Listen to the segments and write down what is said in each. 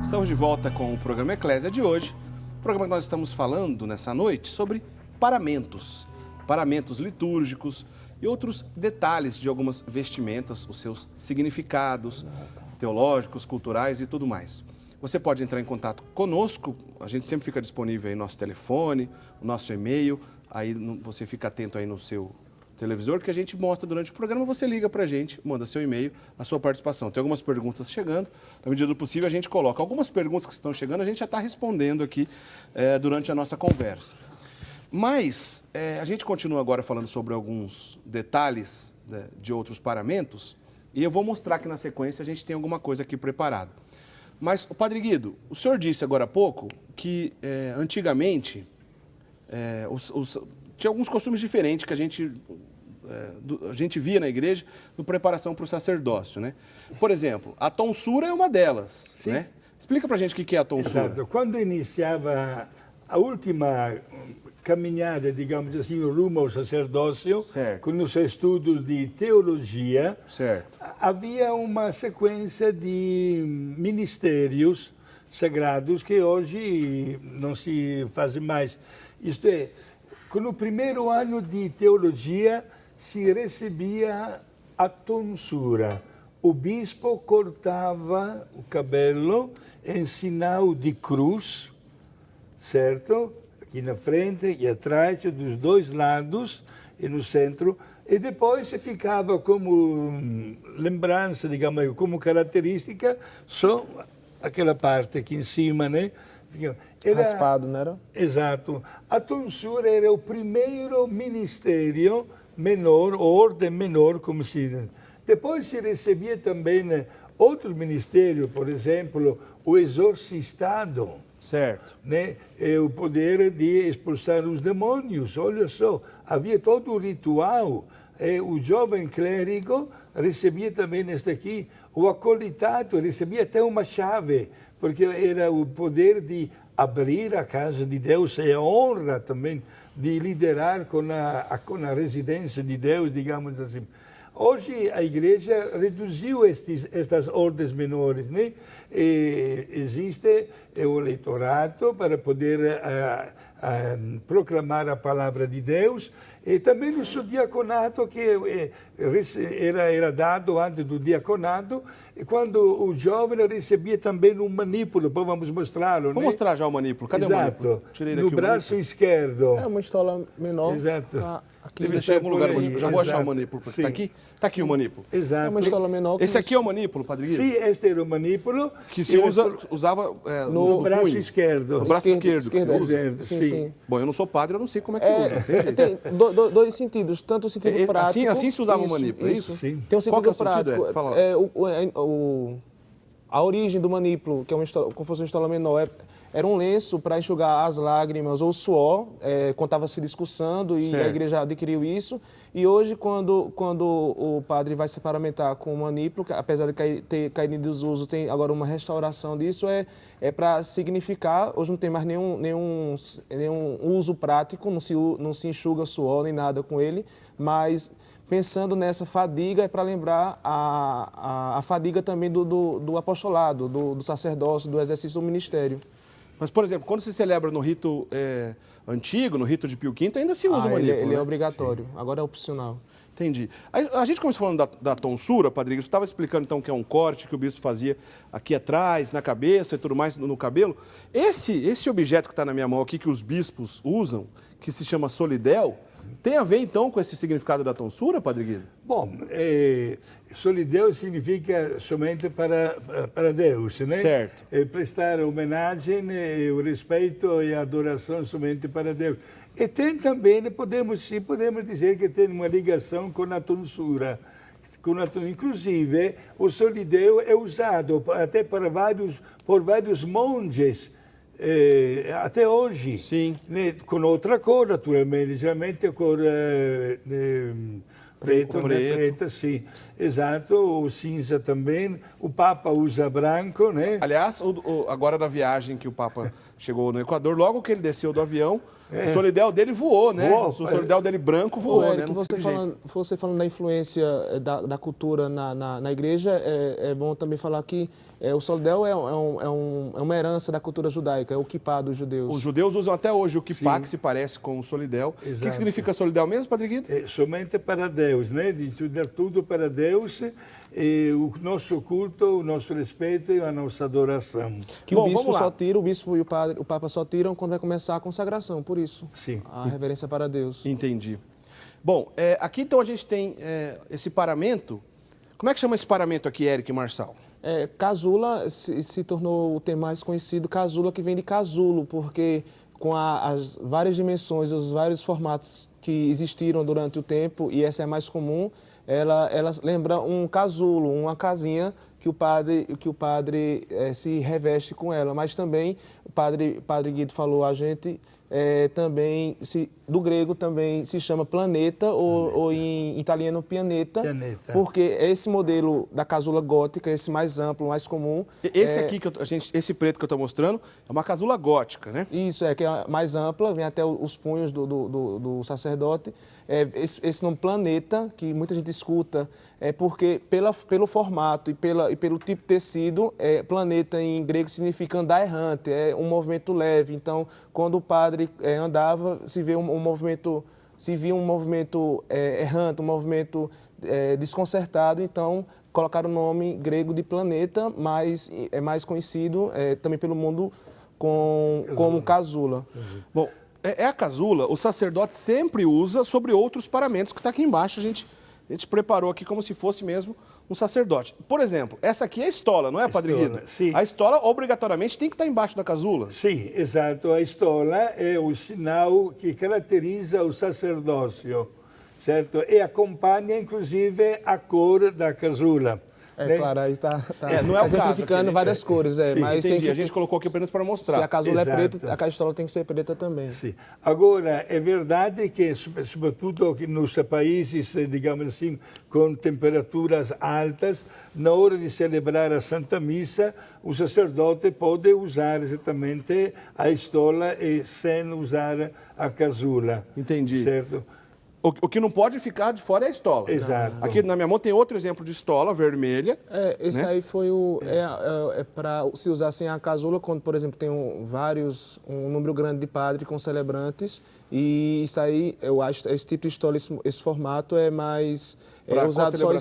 Estamos de volta com o programa Eclésia de hoje. O programa que nós estamos falando nessa noite sobre paramentos. Paramentos litúrgicos e outros detalhes de algumas vestimentas, os seus significados teológicos, culturais e tudo mais. Você pode entrar em contato conosco, a gente sempre fica disponível aí no nosso telefone, o nosso e-mail, aí você fica atento aí no seu televisor que a gente mostra durante o programa, você liga pra gente, manda seu e-mail, a sua participação. Tem algumas perguntas chegando, na medida do possível a gente coloca. Algumas perguntas que estão chegando a gente já está respondendo aqui durante a nossa conversa. Mas a gente continua agora falando sobre alguns detalhes de outros paramentos e eu vou mostrar que na sequência a gente tem alguma coisa aqui preparada. Mas, Padre Guido, o senhor disse agora há pouco que antigamente tinha alguns costumes diferentes que a gente via na igreja no preparação para o sacerdócio, né? Por exemplo, a tonsura é uma delas, Sim. né? Explica pra gente o que é a tonsura. Exato. Quando iniciava a última caminhada, digamos assim, rumo ao sacerdócio, Certo. com os estudos de teologia, Certo. havia uma sequência de ministérios sagrados que hoje não se fazem mais. Isto é, no primeiro ano de teologia se recebia a tonsura. O bispo cortava o cabelo em sinal de cruz, certo? Aqui na frente e atrás, dos dois lados e no centro. E depois ficava como lembrança, digamos, como característica, só aquela parte aqui em cima, né? Raspado, não era? Exato. A tonsura era o primeiro ministério menor, ou ordem menor, como se diz. Depois se recebia também outros ministérios, por exemplo, o exorcistado. Certo. Né? O poder de expulsar os demônios. Olha só, havia todo um ritual. O jovem clérigo recebia também este aqui. O acolitato recebia até uma chave, porque era o poder de abrir a casa de Deus e a honra também de liderar com a residência de Deus, digamos assim. Hoje a igreja reduziu estas ordens menores, né? Existe o leitorado para poder proclamar a palavra de Deus e também o diaconato que era dado antes do diaconato, quando o jovem recebia também um manípulo, vamos mostrá-lo. Vou mostrar já o manípulo. Cadê Exato. o manípulo? Tirei daqui no braço o esquerdo. É uma estola menor. Exato. Aqui. Deve estar em algum lugar. Aí, Já vou achar o exato. manípulo. Sim. Está aqui? Está aqui o manípulo. Exato. É uma estola menor. Esse aqui é o manípulo, Padre Guido? Sim, este era o manípulo. Que se usava no braço punho. esquerdo. No braço esquerdo. Que se usa. Esquerdo, Sim. Bom, eu não sou padre, eu não sei como é que usa. Tem dois sentidos, tanto o sentido prático... Assim se usava o manípulo, é isso? Sim. Tem um Qual que é sentido o sentido? prático. Fala lá. A origem do manípulo, que é como fosse uma estola menor, era um lenço para enxugar as lágrimas ou o suor, quando estava se discursando, e Certo. a igreja adquiriu isso. E hoje, quando o padre vai se paramentar com o manípulo, apesar de ter caído em desuso, tem agora uma restauração disso, é para significar, hoje não tem mais nenhum uso prático, não se enxuga suor nem nada com ele, mas pensando nessa fadiga é para lembrar a fadiga também do apostolado, do sacerdócio, do exercício do ministério. Mas, por exemplo, quando se celebra no rito antigo, no rito de Pio V, ainda se usa o manípulo, Ele né? é obrigatório, agora é opcional. Entendi. A gente começou falando da tonsura, Padre Guido, você estava explicando então que é um corte que o bispo fazia aqui atrás, na cabeça e tudo mais, no cabelo. Esse objeto que está na minha mão aqui, que os bispos usam, que se chama solidel, tem a ver então com esse significado da tonsura, Padre Guido? Bom, solideu significa somente para Deus, né? Certo. Prestar homenagem, o respeito e a adoração somente para Deus. E tem também, podemos dizer que tem uma ligação com a tonsura. Inclusive, o solideu é usado até por vários monges, até hoje. Sim. Né? Com outra cor, naturalmente, geralmente a cor preto, preta, sim. Exato, o cinza também. O Papa usa branco, né? Aliás, agora na viagem que o Papa chegou no Equador, logo que ele desceu do avião, o solidel dele voou, né? O solidel dele branco voou, né? Você falando da influência da cultura na igreja, é bom também falar que O soldel é uma herança da cultura judaica, é o kippá dos judeus. Os judeus usam até hoje o kippá, que se parece com o solidel. O que significa solidel mesmo, Padre Guido? Somente para Deus, né? De dar tudo para Deus, o nosso culto, o nosso respeito e a nossa adoração. Que o bispo só tira, o bispo e o Papa só tiram quando vai começar a consagração, por isso. Sim. A reverência para Deus. Entendi. Bom, aqui então a gente tem esse paramento. Como é que chama esse paramento aqui, Eric e Marçal? Casula se tornou o termo mais conhecido, casula, que vem de casulo, porque com as várias dimensões, os vários formatos que existiram durante o tempo, e essa é a mais comum, ela lembra um casulo, uma casinha que o padre se reveste com ela. Mas também, o padre Guido falou a gente, também do grego também se chama planeta ou em italiano pianeta, porque esse modelo da casula gótica, esse mais amplo, mais comum. Esse aqui, esse preto que eu estou mostrando, é uma casula gótica, né? Isso, que é mais ampla, vem até os punhos do sacerdote. Esse nome planeta, que muita gente escuta, é porque pelo formato e pelo tipo de tecido, planeta em grego significa andar errante, é um movimento leve. Então, quando o padre andava, se via um movimento errante, um movimento desconcertado, então colocaram o nome grego de planeta, mas é mais conhecido também pelo mundo como casula. Bom, a casula, o sacerdote sempre usa sobre outros paramentos, que está aqui embaixo, a gente preparou aqui como se fosse mesmo um sacerdote. Por exemplo, essa aqui é a estola, não é, Padre Guido? Sim. A estola, obrigatoriamente, tem que estar embaixo da casula. Sim, exato. A estola é o sinal que caracteriza o sacerdócio, certo? E acompanha, inclusive, a cor da casula. Claro, aí está não é o exemplificando caso, várias cores, sim, mas a gente colocou aqui apenas para mostrar. Se a casula é preta, a estola tem que ser preta também. Sim. Agora, é verdade que, sobretudo nos países, digamos assim, com temperaturas altas, na hora de celebrar a Santa Missa, o sacerdote pode usar exatamente a estola e sem usar a casula. Entendi. Certo? O que não pode ficar de fora é a estola. Exato. Aqui na minha mão tem outro exemplo de estola vermelha. Esse aí foi para se usar sem a casula, quando, por exemplo, tem um número grande de padres com celebrantes. E isso aí, eu acho, esse tipo de estola, esse formato é mais usado só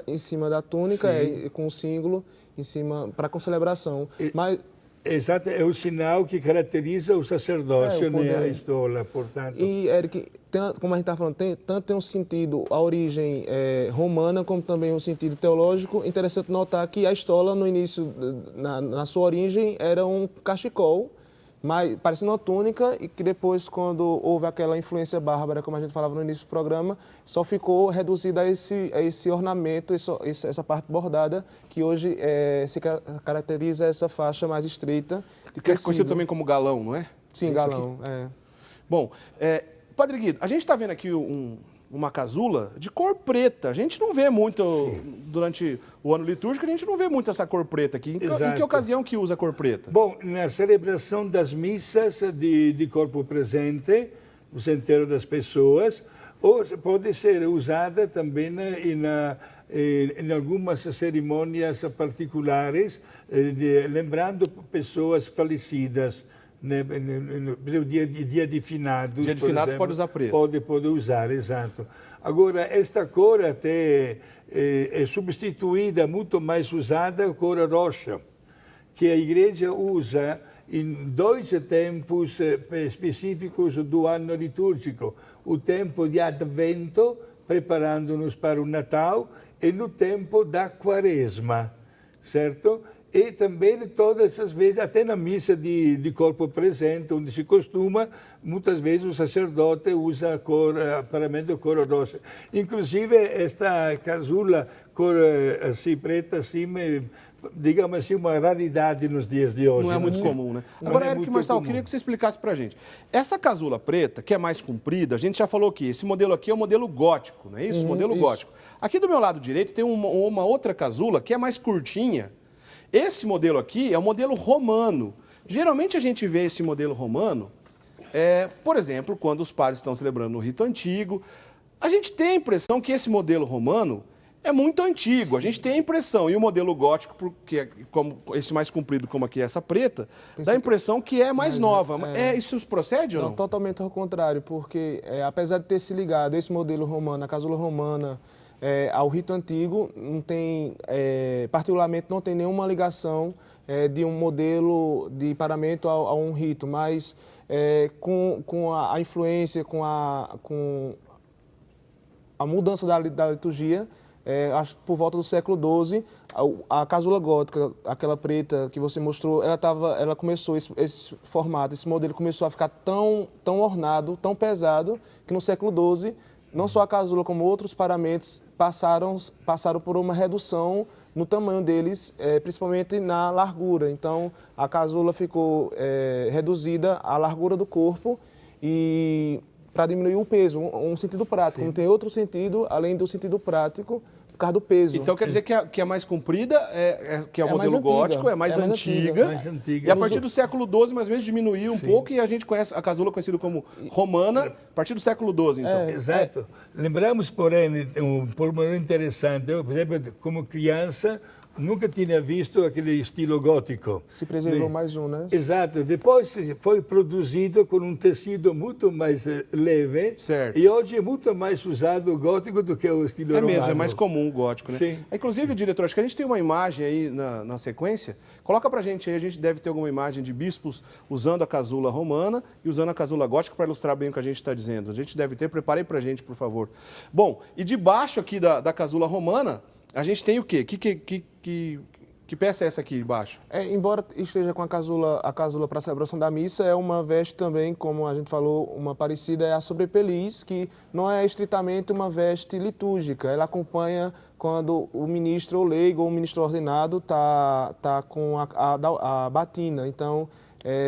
em cima da túnica, com o símbolo em cima, para concelebração. Mas exato, é o sinal que caracteriza o sacerdócio, né, a estola, portanto. E, Eric, como a gente está falando, tanto tem um sentido, a origem romana, como também um sentido teológico. Interessante notar que a estola, no início, na sua origem, era um cachecol, mas parecendo uma túnica, e que depois, quando houve aquela influência bárbara, como a gente falava no início do programa, só ficou reduzida a esse ornamento, essa parte bordada, que hoje se caracteriza essa faixa mais estreita. Que é conhecido também como galão, não é? Sim, galão. Bom, Padre Guido, a gente está vendo aqui uma casula de cor preta. A gente não vê muito, durante o ano litúrgico, a gente não vê muito essa cor preta aqui. Em que ocasião que usa a cor preta? Bom, na celebração das missas de corpo presente, o centeiro das pessoas, ou pode ser usada também em algumas cerimônias particulares, lembrando pessoas falecidas. Dia de finados. Dia de finados pode usar preto. Pode usar, exato. Agora, esta cor até é substituída, muito mais usada, a cor roxa, que a igreja usa em 2 tempos específicos do ano litúrgico. O tempo de Advento, preparando-nos para o Natal, e no tempo da Quaresma, certo? E também todas as vezes, até na missa de corpo presente, onde se costuma, muitas vezes o sacerdote usa paramento de cor roxa. Inclusive, esta casula, cor assim, preta, assim, digamos assim, uma raridade nos dias de hoje. Não é muito comum, né? Agora, Eric Marçal, eu queria que você explicasse pra gente. Essa casula preta, que é mais comprida, a gente já falou que esse modelo aqui é o modelo gótico, não é isso? Modelo gótico. Aqui do meu lado direito tem uma outra casula que é mais curtinha. Esse modelo aqui é o modelo romano. Geralmente a gente vê esse modelo romano, por exemplo, quando os padres estão celebrando no rito antigo. A gente tem a impressão que esse modelo romano é muito antigo. A gente tem a impressão, e o modelo gótico, porque é como esse mais comprido, como aqui essa preta, dá a impressão que é mais nova. Isso procede ou não? Totalmente ao contrário, porque apesar de ter se ligado esse modelo romano, a casula romana, ao rito antigo, não tem, particularmente não tem nenhuma ligação de um modelo de paramento a um rito, mas com a influência, com a mudança da liturgia, acho que por volta do século XII, a casula gótica, aquela preta que você mostrou, ela começou, esse formato, esse modelo começou a ficar tão ornado, tão pesado, que no século XII, não só a casula como outros paramentos passaram por uma redução no tamanho deles, principalmente na largura. Então, a casula ficou reduzida à largura do corpo e para diminuir o peso, um sentido prático. Sim. Não tem outro sentido, além do sentido prático, por causa do peso. Então quer dizer que a mais comprida, que é o modelo gótico, é mais antiga. E a partir do século XII, mais ou menos, diminuiu um pouco e a gente conhece a casula conhecida como romana, a partir do século XII, então. Exato. Lembramos, porém, um pormenor interessante. Eu, por exemplo, como criança, nunca tinha visto aquele estilo gótico. Se preservou mais um, né? Exato. Depois foi produzido com um tecido muito mais leve. Certo. E hoje é muito mais usado o gótico do que o estilo romano. É mesmo, é mais comum o gótico, né? Sim. Inclusive, diretor, acho que a gente tem uma imagem aí na sequência. Coloca pra gente aí, a gente deve ter alguma imagem de bispos usando a casula romana e usando a casula gótica para ilustrar bem o que a gente está dizendo. A gente deve ter, preparei pra gente, por favor. Bom, e debaixo aqui da casula romana, a gente tem o quê? Que peça é essa aqui embaixo? Embora esteja com a casula para a celebração da missa, é uma veste também, como a gente falou, uma parecida, é a sobrepeliz, que não é estritamente uma veste litúrgica. Ela acompanha quando o ministro ou leigo ou o ministro ordenado tá com a batina. Então,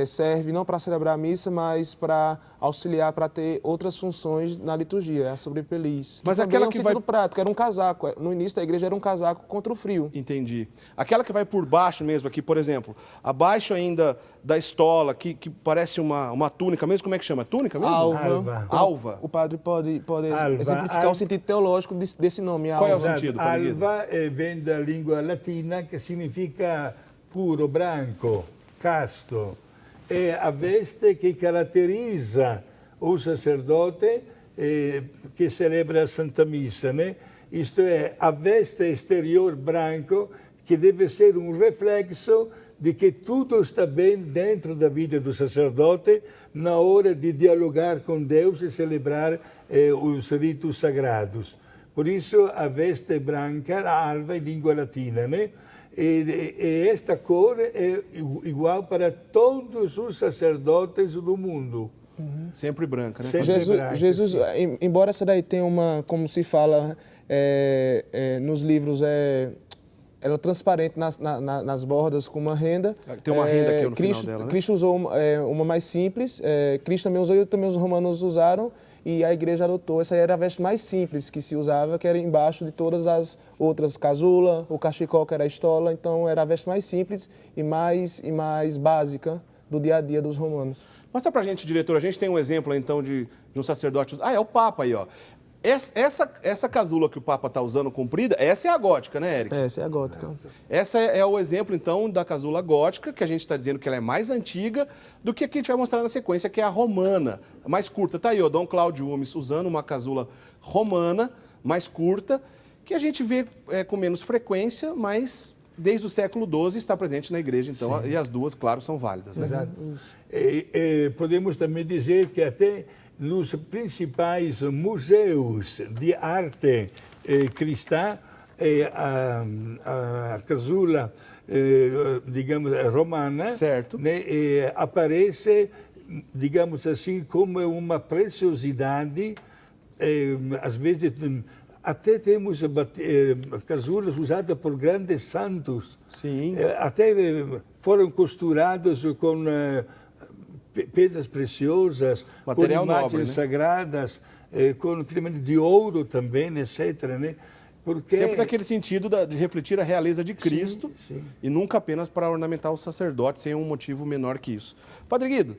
serve não para celebrar a missa, mas para auxiliar, para ter outras funções na liturgia, é a sobrepeliz. Mas aquela que vai... prático, era um casaco. No início da igreja era um casaco contra o frio. Entendi. Aquela que vai por baixo mesmo aqui, por exemplo, abaixo ainda da estola, que parece uma túnica mesmo, como é que chama? Túnica mesmo? Alva. O padre pode exemplificar o sentido teológico desse nome, alva. Qual é o sentido? Alva vem da língua latina, que significa puro, branco, casto. É a veste que caracteriza o sacerdote que celebra a Santa Missa, né? Isto é, a veste exterior branco que deve ser um reflexo de que tudo está bem dentro da vida do sacerdote na hora de dialogar com Deus e celebrar os ritos sagrados. Por isso, a veste branca, a alva em língua latina, né? E esta cor é igual para todos os sacerdotes do mundo. Sempre branca, né? Sempre branca, Jesus, embora essa daí tenha uma, como se fala nos livros, ela é transparente nas bordas com uma renda. Tem uma renda aqui no final dela, né? Cristo usou uma mais simples, Cristo também usou e também os romanos usaram. E a igreja adotou. Essa era a veste mais simples que se usava, que era embaixo de todas as outras, casula, o cachecol, que era a estola. Então, era a veste mais simples e mais básica do dia a dia dos romanos. Mostra pra gente, diretor, a gente tem um exemplo, então, de um sacerdote... é o Papa aí, ó. Essa casula que o Papa está usando comprida, essa é a gótica, né, Érico? Essa é a gótica. Essa é o exemplo, então, da casula gótica, que a gente está dizendo que ela é mais antiga do que a que a gente vai mostrar na sequência, que é a romana, mais curta. Tá aí, ó, Dom Cláudio Umes usando uma casula romana, mais curta, que a gente vê com menos frequência, mas desde o século XII está presente na igreja, então, e as duas, claro, são válidas, né? Exato. Podemos também dizer que até nos principais museus de arte cristã, a casula, digamos, romana, certo, né, aparece, digamos assim, como uma preciosidade. Às vezes, até temos casulas usadas por grandes santos. Sim. Até foram costurados com pedras preciosas, material com imagens nobre, né? sagradas, com filamento de ouro também, etc. Né? Porque... Sempre naquele sentido de refletir a realeza de Cristo, sim. E nunca apenas para ornamentar o sacerdote, sem um motivo menor que isso. Padre Guido,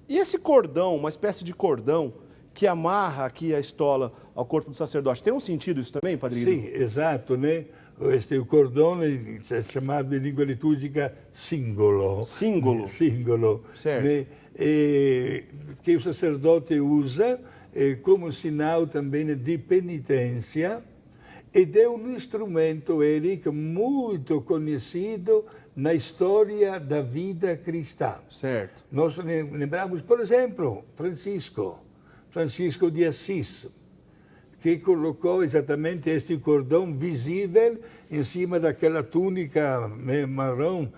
e esse cordão, uma espécie de cordão, que amarra aqui a estola ao corpo do sacerdote. Tem um sentido isso também, Padre Guido? Sim, exato, né? O cordão é chamado em língua litúrgica símbolo. Símbolo. Símbolo. Certo. Né? Que o sacerdote usa como sinal também de penitência, ed é um instrumento, Eric, muito conhecido na história da vida cristã. Certo. Nós lembramos, por exemplo, Francisco de Assis, que colocou exatamente este cordão visível em cima daquela túnica marrom,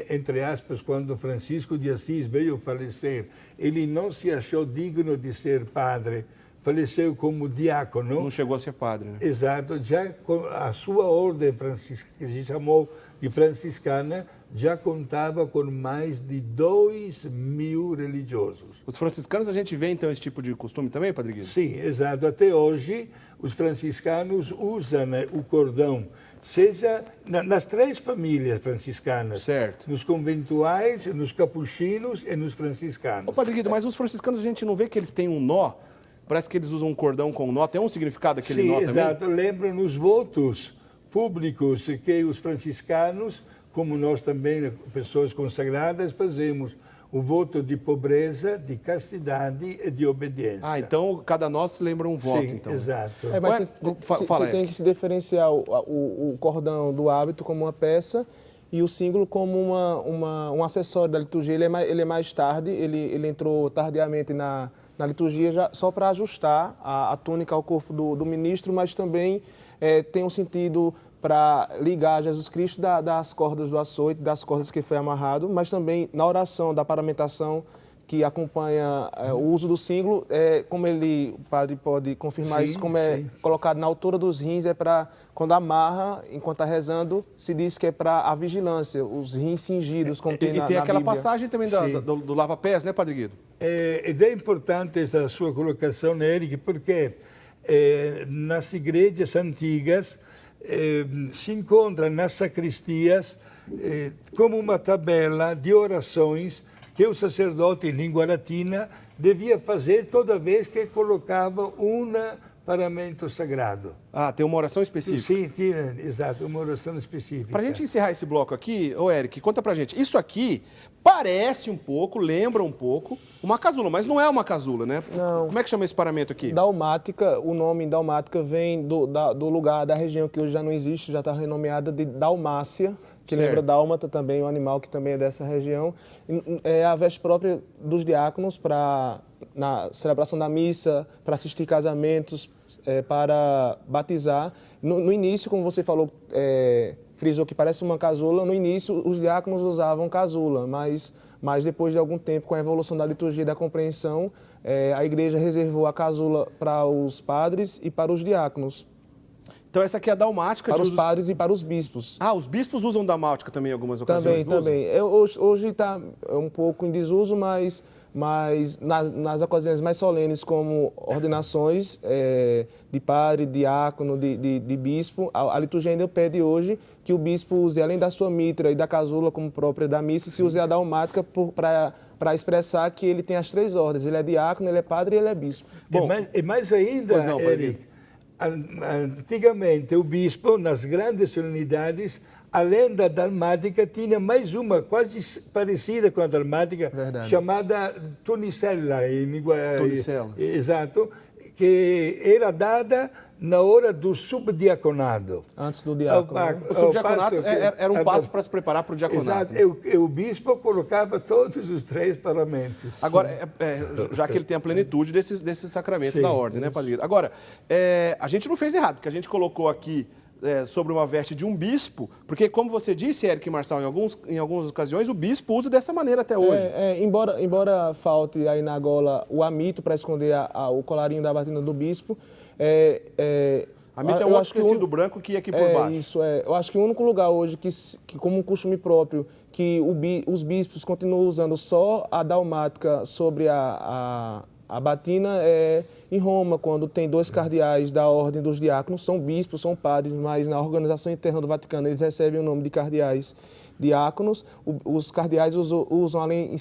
entre aspas, quando Francisco de Assis veio falecer. Ele não se achou digno de ser padre, faleceu como diácono. Não chegou a ser padre, né? Exato, já a sua ordem franciscana, que se chamou de franciscana, já contava com mais de 2.000 religiosos. Os franciscanos, a gente vê então esse tipo de costume também, Padre Guido? Sim, exato. Até hoje, os franciscanos usam, né, o cordão, seja nas 3 famílias franciscanas. Certo. Nos conventuais, nos capuchinos e nos franciscanos. Ô, Padre Guido, mas os franciscanos a gente não vê que eles têm um nó? Parece que eles usam um cordão com um nó. Tem um significado aquele Sim, nó também? exato. Lembram nos votos públicos que os franciscanos, como nós também, pessoas consagradas, fazemos o voto de pobreza, de castidade e de obediência. Ah, então cada nós lembra um voto, Sim, então. exato. Mas Fala, você tem que se diferenciar o cordão do hábito como uma peça e o símbolo como um acessório da liturgia. Ele é mais tarde, ele entrou tardiamente na liturgia só para ajustar a túnica ao corpo do ministro, mas também tem um sentido para ligar Jesus Cristo das cordas do açoite, das cordas que foi amarrado, mas também na oração da paramentação que acompanha o uso do símbolo, como o padre pode confirmar isso, como é colocado na altura dos rins, é para, quando amarra, enquanto está rezando, se diz que é para a vigilância, os rins cingidos, como tem na Bíblia. E tem aquela passagem também do lava-pés, né, Padre Guido? É importante essa sua colocação, Eric, porque nas igrejas antigas se encontra nas sacristias como uma tabela de orações que o sacerdote em língua latina devia fazer toda vez que colocava um paramento sagrado. Ah, tem uma oração específica. Sim, tinha, exato, uma oração específica. Para a gente encerrar esse bloco aqui, ô Eric, conta pra gente. Isso aqui parece um pouco, lembra um pouco uma casula, mas não é uma casula, né? Não. Como é que chama esse paramento aqui? Dalmática, o nome Dalmática vem do lugar, da região que hoje já não existe, já está renomeada de Dalmácia, que Certo. lembra dálmata também, um animal que também é dessa região. É a veste própria dos diáconos na celebração da missa, para assistir casamentos, para batizar. No início, como você falou, frisou que parece uma casula, no início os diáconos usavam casula, mas depois de algum tempo, com a evolução da liturgia e da compreensão, a igreja reservou a casula para os padres e para os diáconos. Então essa aqui é a dalmática. Para os padres e para os bispos. Ah, os bispos usam dalmática também em algumas ocasiões, Também. Hoje está um pouco em desuso, mas nas ocasiões mais solenes, como ordenações de padre, diácono, de bispo, a liturgia ainda pede hoje que o bispo use, além da sua mitra e da casula como própria da missa, se use a dalmática para expressar que ele tem as 3 ordens. Ele é diácono, ele é padre e ele é bispo. Bom, e mais ainda, Pois não, Eric, antigamente o bispo, nas grandes solenidades, além da dalmática, tinha mais uma, quase parecida com a dalmática, Verdade. chamada tunicela. Tunicela. Exato, que era dada na hora do subdiaconado. Antes do diácono. né? O subdiaconato era um passo para se preparar para o diaconato. Exato, Né? o bispo colocava todos os 3 paramentos. Agora, já que ele tem a plenitude desse sacramento Sim, da ordem, né, Padre Guido? Agora, a gente não fez errado, porque a gente colocou aqui sobre uma veste de um bispo, porque, como você disse, Eric Marçal, em algumas ocasiões, o bispo usa dessa maneira até hoje. Embora falte aí na gola o amito para esconder o colarinho da batina do bispo, Amito é um outro tecido branco que ia aqui por baixo. Isso, eu acho que o único lugar hoje que como um costume próprio, que os bispos continuam usando só a dalmática sobre a batina Em Roma, quando tem 2 cardeais da ordem dos diáconos, são bispos, são padres, mas na organização interna do Vaticano eles recebem o nome de cardeais diáconos. Os cardeais usam, além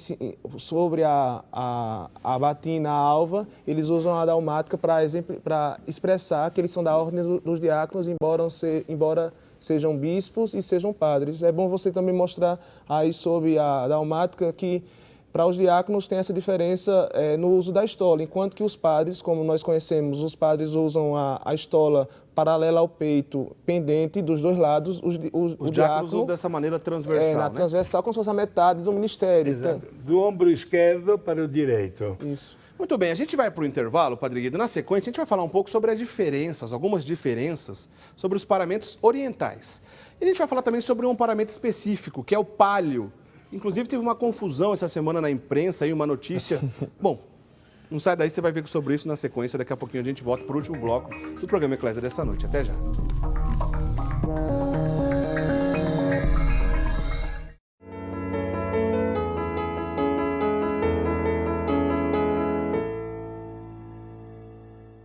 sobre a batina, a alva, eles usam a dalmática para expressar que eles são da ordem dos diáconos, embora sejam bispos e sejam padres. É bom você também mostrar aí sobre a dalmática que para os diáconos tem essa diferença no uso da estola, enquanto que os padres, como nós conhecemos, os padres usam a estola paralela ao peito, pendente dos 2 lados. Os diáconos usam dessa maneira transversal, né? Transversal, como se fosse a metade do ministério. Exato. Do ombro esquerdo para o direito. Isso. Muito bem, a gente vai para o intervalo, Padre Guido. Na sequência, a gente vai falar um pouco sobre as diferenças, algumas diferenças sobre os paramentos orientais. E a gente vai falar também sobre um paramento específico, que é o pálio. Inclusive, teve uma confusão essa semana na imprensa, aí uma notícia. Bom, não sai daí, você vai ver sobre isso na sequência. Daqui a pouquinho a gente volta para o último bloco do programa Eclésia dessa noite. Até já.